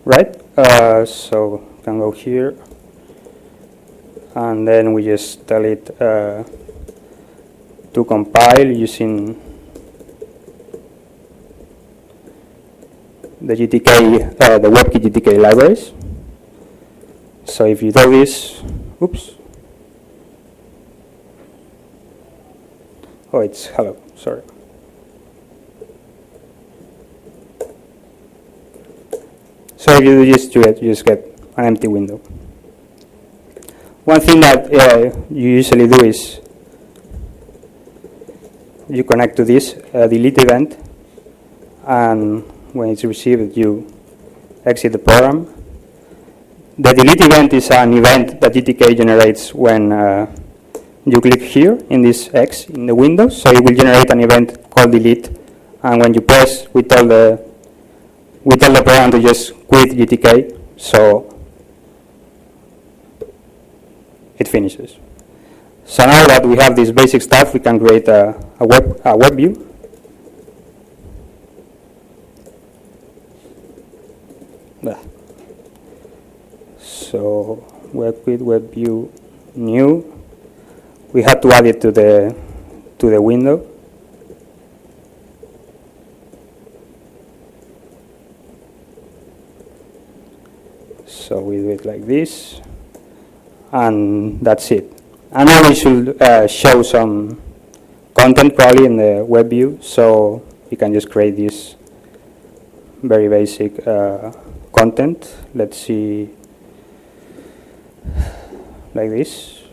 right? So we can go here, and then we just tell it to compile using the GTK, the WebKitGTK libraries. So if you do this, oops. Oh, it's hello, sorry. So if you do this, you just get an empty window. One thing that you usually do is you connect to this delete event, and when it's received, you exit the program. The delete event is an event that GTK generates when you click here in this X in the window. So it will generate an event called delete, and when you press, we tell the program to just quit GTK, so it finishes. So now that we have this basic stuff, we can create a web view. So web view new. We had to add it to the window. So we do it like this, and that's it. And now we should show some content probably in the web view. So you can just create this very basic content. Let's see, like this.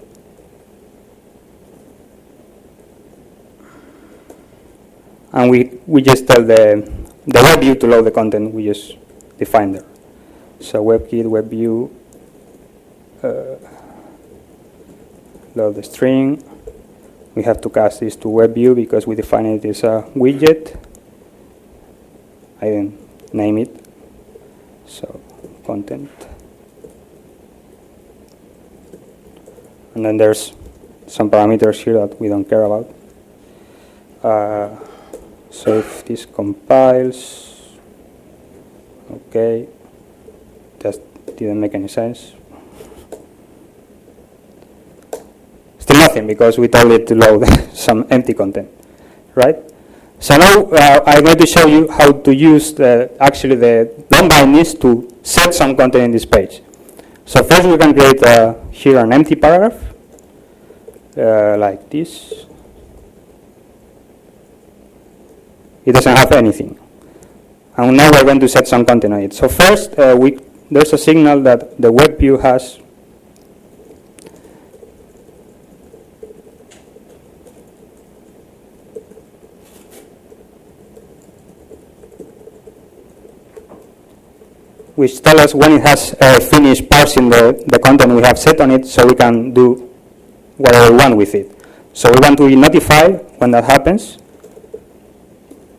And we just tell the web view to load the content we just defined there. So WebKit, web view, load the string. We have to cast this to web view because we define it as a widget. I didn't name it. So content. And then there's some parameters here that we don't care about. So if this compiles, okay, just didn't make any sense. Still nothing because we told it to load some empty content, right? So now I'm going to show you how to use actually the DOM bindings to set some content in this page. So first we can create here an empty paragraph like this. It doesn't have anything. And now we're going to set some content on it. So first, there's a signal that the web view has. Which tells us when it has finished parsing the content we have set on it, so we can do whatever we want with it. So we want to be notified when that happens.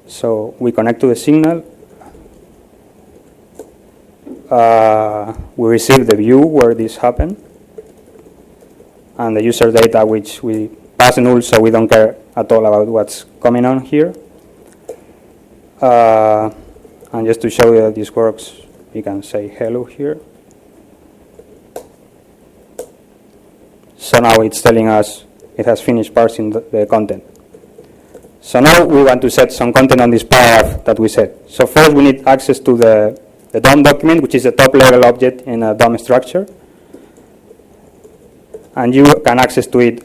So we connect to the signal. We receive the view where this happened, and the user data which we pass null, so we don't care at all about what's coming on here. And just to show you that this works, we can say hello here. So now it's telling us it has finished parsing the content. So now we want to set some content on this paragraph that we set. So first we need access to the DOM document, which is a top level object in a DOM structure. And you can access to it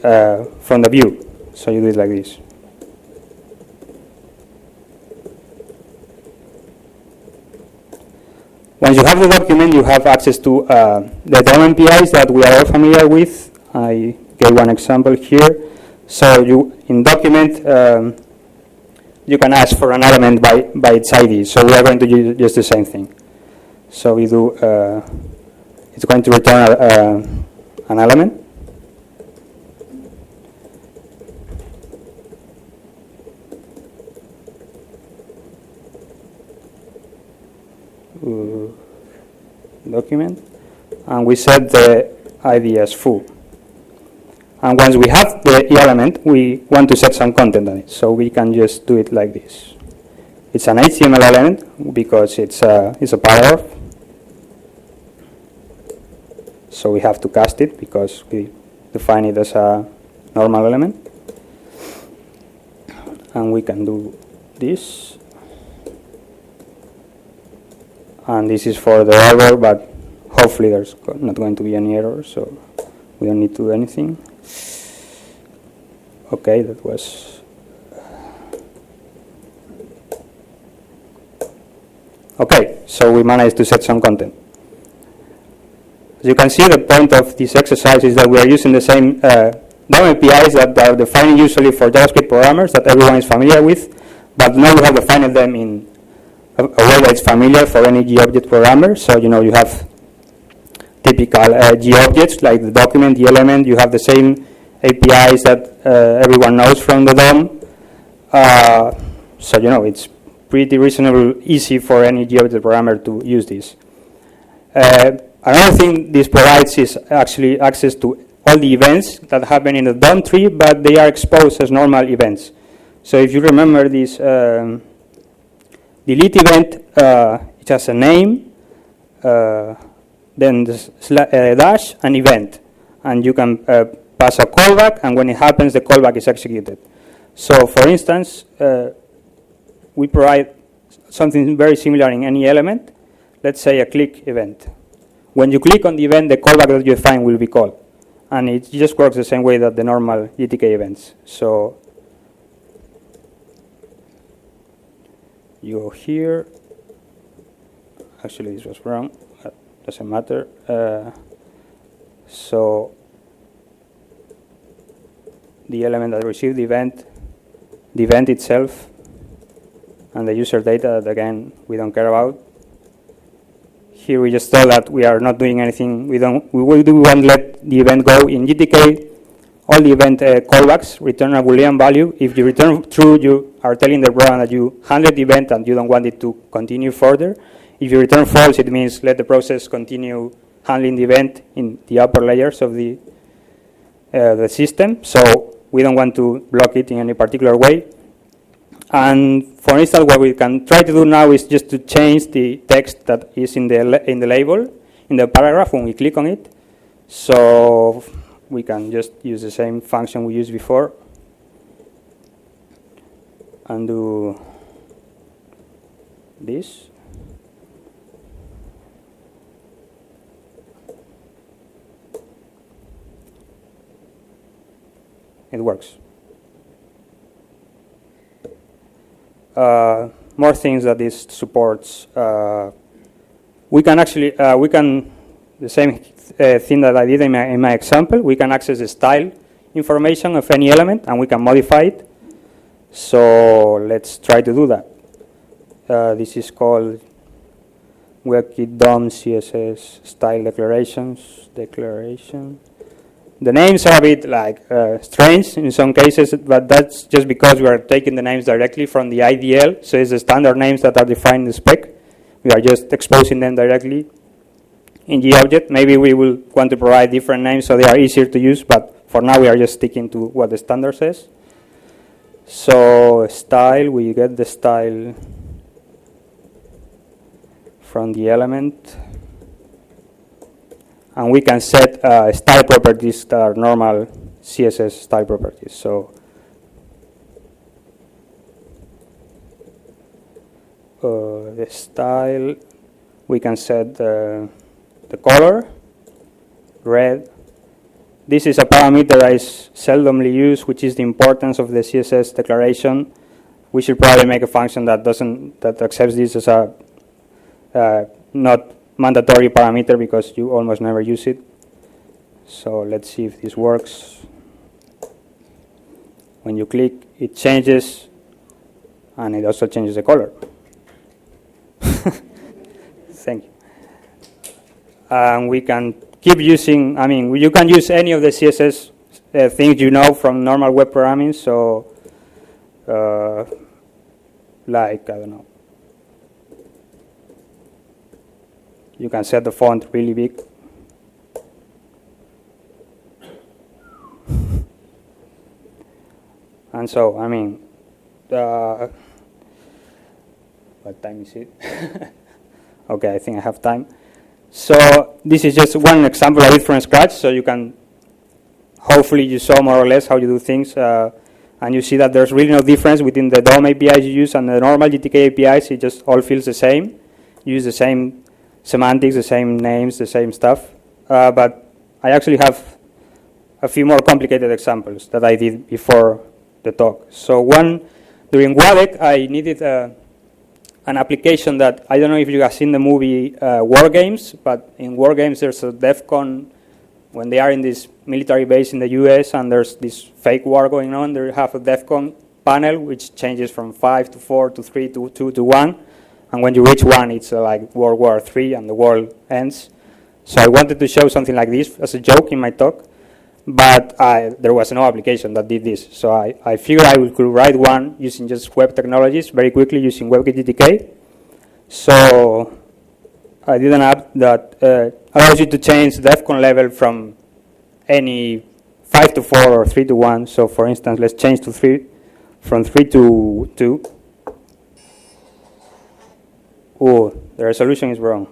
from the view. So you do it like this. Once you have the document, you have access to the DOM MPIs that we are all familiar with. I gave one example here. So in document, you can ask for an element by its ID. So we are going to do just the same thing. So we do, it's going to return an element. Document, and we set the ID as full. And once we have the element, we want to set some content on it. So we can just do it like this. It's an HTML element because it's a paragraph. So we have to cast it because we define it as a normal element. And we can do this. And this is for the error, but hopefully there's not going to be any error, so we don't need to do anything. Okay, that was... Okay, so we managed to set some content. As you can see, the point of this exercise is that we are using the same DOM APIs that are defined usually for JavaScript programmers that everyone is familiar with, but now we have defined them in a way that's familiar for any GObject programmer. So, you know, you have typical GObjects like the document, the element. You have the same APIs that everyone knows from the DOM. So, you know, it's pretty reasonable, easy for any GObject programmer to use this. Another thing this provides is actually access to all the events that happen in the DOM tree, but they are exposed as normal events. So if you remember this delete event, it has a name, then dash, an event. And you can pass a callback, and when it happens, the callback is executed. So for instance, we provide something very similar in any element. Let's say a click event. When you click on the event, the callback that you define will be called. And it just works the same way that the normal GTK events. So you go here. Actually, this was wrong. Doesn't matter. So the element that received the event itself, and the user data that, again, we don't care about. Here we just tell that we are not doing anything. We won't let the event go. In GTK, all the event callbacks return a Boolean value. If you return true, you are telling the program that you handled the event and you don't want it to continue further. If you return false, it means let the process continue handling the event in the upper layers of the system. So we don't want to block it in any particular way. And for instance, what we can try to do now is just to change the text that is in the label, in the paragraph when we click on it. So we can just use the same function we used before and do this. It works. More things that this supports. We can actually, the same thing that I did in my example, we can access the style information of any element and we can modify it. So let's try to do that. This is called WebKit DOM CSS style declaration. The names are a bit like strange in some cases, but that's just because we are taking the names directly from the IDL. So it's the standard names that are defined in the spec. We are just exposing them directly in GObject. Maybe we will want to provide different names so they are easier to use, but for now we are just sticking to what the standard says. So style, we get the style from the element. And we can set style properties that are normal CSS style properties. So the style, we can set the color, red. This is a parameter that is seldomly used, which is the importance of the CSS declaration. We should probably make a function that accepts this as a not mandatory parameter because you almost never use it. So let's see if this works. When you click, it changes, and it also changes the color. Thank you. And we can keep using, I mean, you can use any of the CSS things you know from normal web programming. So, like, I don't know. You can set the font really big. And so, I mean, what time is it? Okay, I think I have time. So this is just one example I did from scratch, so you can, hopefully you saw more or less how you do things, and you see that there's really no difference between the DOM APIs you use and the normal GTK APIs. It just all feels the same. You use the same semantics, the same names, the same stuff. But I actually have a few more complicated examples that I did before the talk. So one, during WADEC, I needed an application that, I don't know if you have seen the movie War Games, but in War Games there's a DEFCON when they are in this military base in the US and there's this fake war going on. They have a DEFCON panel which changes from 5 to 4 to 3 to 2 to 1. And when you reach 1, it's like World War III and the world ends. So I wanted to show something like this as a joke in my talk, but there was no application that did this. So I figured I could write one using just web technologies very quickly using WebKitGTK. So I did an app that allows you to change the DEFCON level from any 5 to 4 or 3 to 1. So for instance, let's change to 3, from 3 to 2. Oh, the resolution is wrong.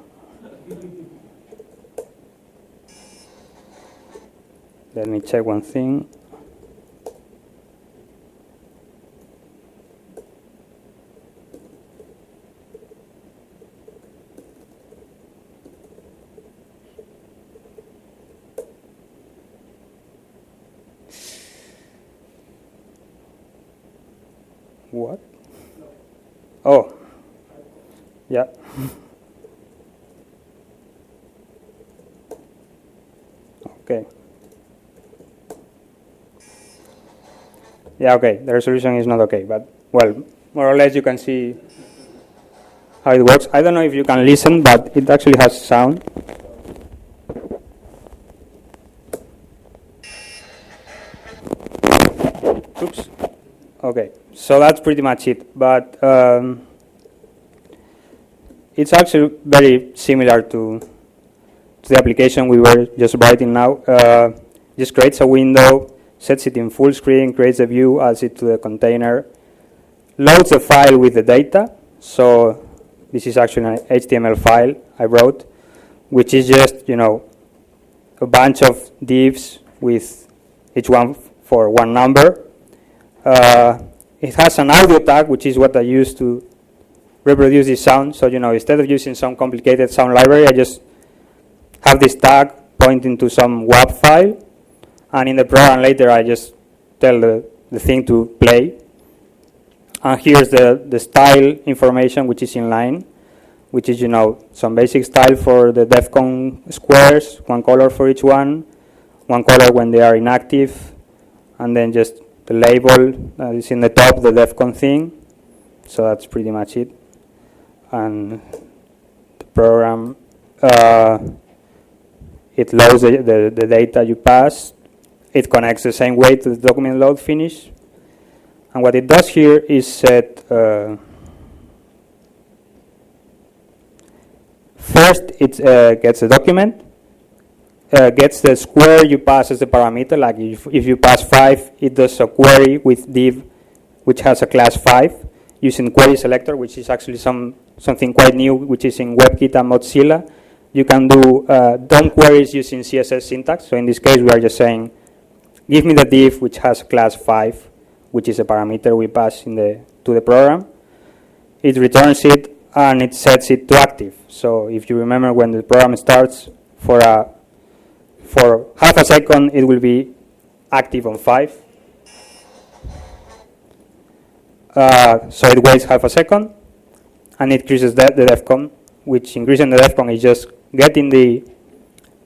Let me check one thing. What? Oh, yeah. Okay. Yeah, okay, the resolution is not okay, but, well, more or less you can see how it works. I don't know if you can listen, but it actually has sound. Oops. Okay, so that's pretty much it, but it's actually very similar to the application we were just writing now. Just creates a window, sets it in full screen, creates a view, adds it to the container, loads a file with the data. So this is actually an HTML file I wrote, which is just, you know, a bunch of divs with each one for one number. It has an audio tag, which is what I use to reproduce this sound. So, you know, instead of using some complicated sound library, I just have this tag pointing to some WAV file. And in the program later, I just tell the thing to play. And here's the style information, which is in line, which is, you know, some basic style for the DEFCON squares, one color for each one color when they are inactive, and then just the label is in the top, the DEFCON thing. So that's pretty much it. And the program, it loads the data you pass. It connects the same way to the document load finish. And what it does here is set, first it gets a document, gets the square you pass as the parameter. Like if you pass 5, it does a query with div which has a class 5 using query selector, which is actually something quite new, which is in WebKit and Mozilla. You can do DOM queries using CSS syntax. So in this case, we are just saying, give me the div which has class 5, which is a parameter we pass to the program. It returns it, and it sets it to active. So if you remember, when the program starts, for half a second, it will be active on 5. So it waits half a second, and it increases the DEFCON, which increasing the DEFCON is just getting the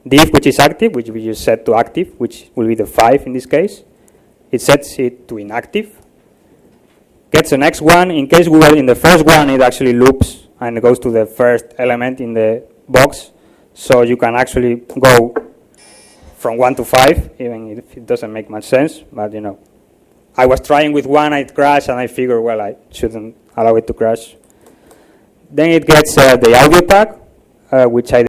div which is active, which we just set to active, which will be the 5 in this case. It sets it to inactive, gets the next one. In case we were in the first one, it actually loops and goes to the first element in the box. So you can actually go from 1 to 5, even if it doesn't make much sense. But, you know, I was trying with 1, it crashed, and I figured, well, I shouldn't allow it to crash. Then it gets the audio tag, which I